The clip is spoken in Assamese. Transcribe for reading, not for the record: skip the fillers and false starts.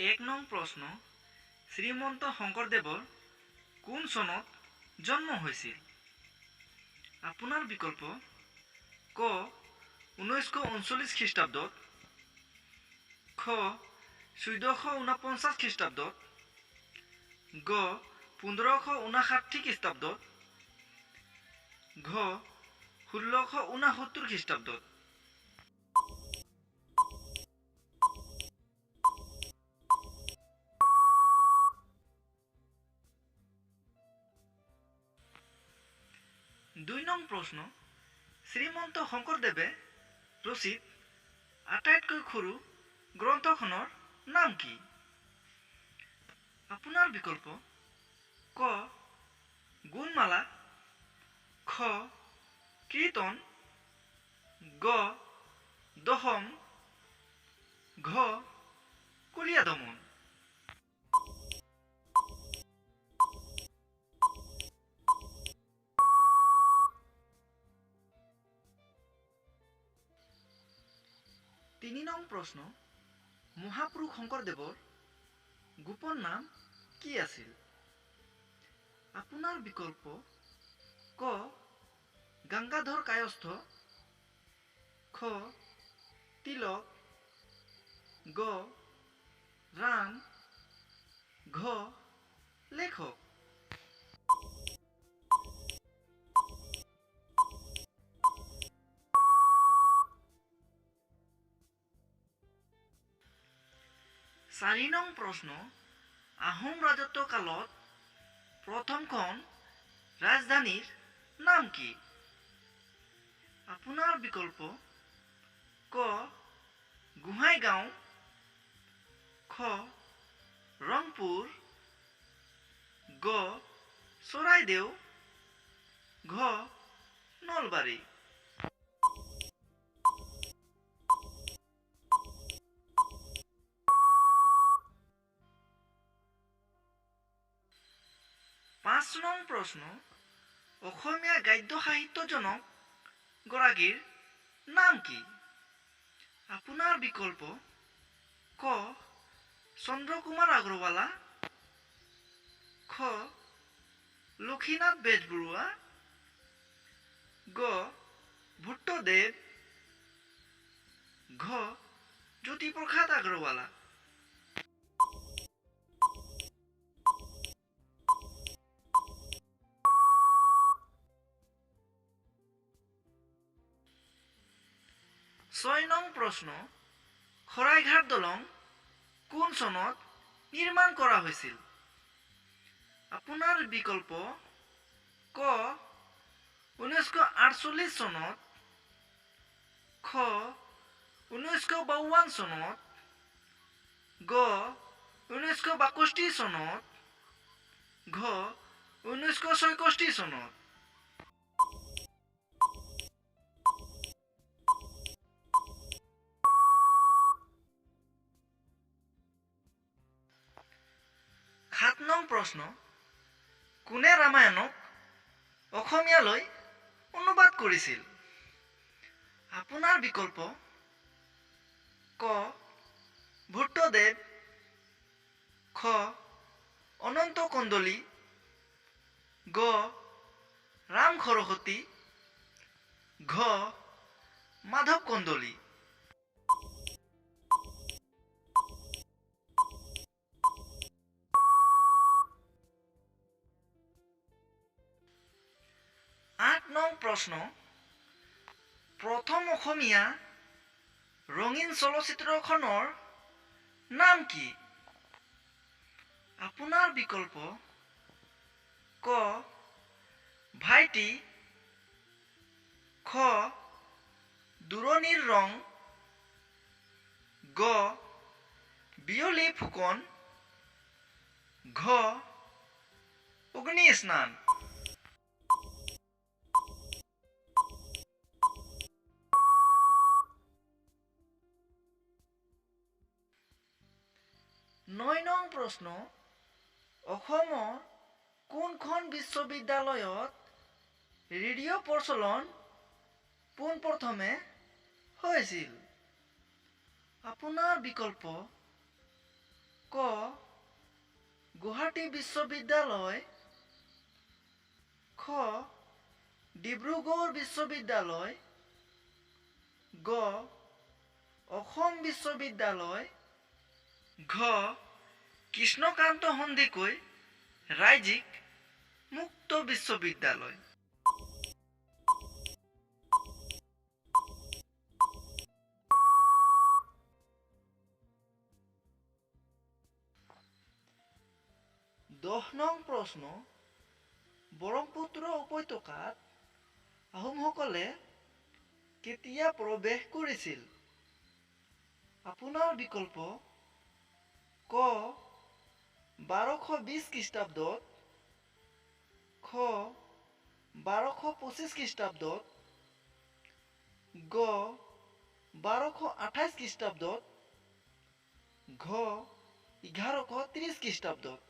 এক নং প্ৰশ্ন শ্ৰীমন্ত শংকৰদেৱৰ কোন চনত জন্ম হৈছিল? আপোনাৰ বিকল্প ক 1939 খ্ৰীষ্টাব্দত, খ 1449 খ্ৰীষ্টাব্দত, গ 1559 খ্ৰীষ্টাব্দত, ঘ 1669 খ্ৰীষ্টাব্দত। দুই নং প্ৰশ্ন শ্ৰীমন্ত শংকৰদেৱে ৰচিত আটাইতকৈ সৰু গ্ৰন্থখনৰ নাম কি? আপোনাৰ বিকল্প ক গুণমালা, খ কীৰ্তন, গ দশম, ঘ কলীয়া দমন। তিনি নং প্ৰশ্ন মহাপুৰুষ শংকৰদেৱৰ গোপন নাম কি আছিল? আপোনাৰ বিকল্প ক গংগাধৰ কায়স্থ, খ তিলক, গ ৰাম, ঘ লেখক। চাৰি নং প্ৰশ্ন আহোম ৰাজত্ব কালত প্ৰথমখন ৰাজধানীৰ নাম কি? আপোনাৰ বিকল্প ক গোহাইগাঁও, খ ৰংপুৰ, গ চৰাইদেউ, ঘ নলবাৰী। পাঁচ নং প্ৰশ্ন অসমীয়া গদ্য সাহিত্যজনক গৰাকীৰ নাম কি? আপোনাৰ বিকল্প ক চন্দ্ৰকুমাৰ আগৰৱালা, খ লক্ষীনাথ বেজবৰুৱা, গ ভট্টদেৱ, ঘ জ্যোতিপ্ৰসাদ আগৰৱালা। ছয় নং প্ৰশ্ন শৰাইঘাট দলং কোন চনত নিৰ্মাণ কৰা হৈছিল? আপোনাৰ বিকল্প ক 1948 চনত, খ 1952 চনত, গ 1962 চনত, ঘ 1966 চনত। সাত নং প্ৰশ্ন কোনে ৰামায়ণক অসমীয়ালৈ অনুবাদ কৰিছিল? আপোনাৰ বিকল্প ক ভট্টদেৱ, খ অনন্ত কন্দলী, গ ৰাম সৰস্বতী, ঘ মাধৱ কন্দলী। আঠ নং প্ৰশ্ন প্ৰথম অসমীয়া ৰঙীন চলচ্চিত্ৰখনৰ নাম কি? আপোনাৰ বিকল্প ক ভাইটি, খ দূৰণিৰ ৰং, গ বিয়লি ফুকন, ঘ অগ্নি স্নান। নয় নং প্ৰশ্ন অসমৰ কোনখন বিশ্ববিদ্যালয়ত ৰেডিঅ' প্ৰচলন পোনপ্ৰথমে হৈছিল? আপোনাৰ বিকল্প ক গুৱাহাটী বিশ্ববিদ্যালয়, খ ডিব্ৰুগড় বিশ্ববিদ্যালয়, গ অসম বিশ্ববিদ্যালয়, ঘ কৃষ্ণকান্ত সন্দিকৈ ৰাজ্যিক মুক্ত বিশ্ববিদ্যালয়। দহ নং প্ৰশ্ন, ব্ৰহ্মপুত্ৰ উপত্যকাত আহোমসকলে কেতিয়া প্ৰৱেশ কৰিছিল? আপোনাৰ বিকল্প ক 1220 খ্ৰীষ্টাব্দত, খ 1225 খ্ৰীষ্টাব্দত, গ 1228 খ্ৰীষ্টাব্দত, ঘ 1130 খ্ৰীষ্টাব্দত।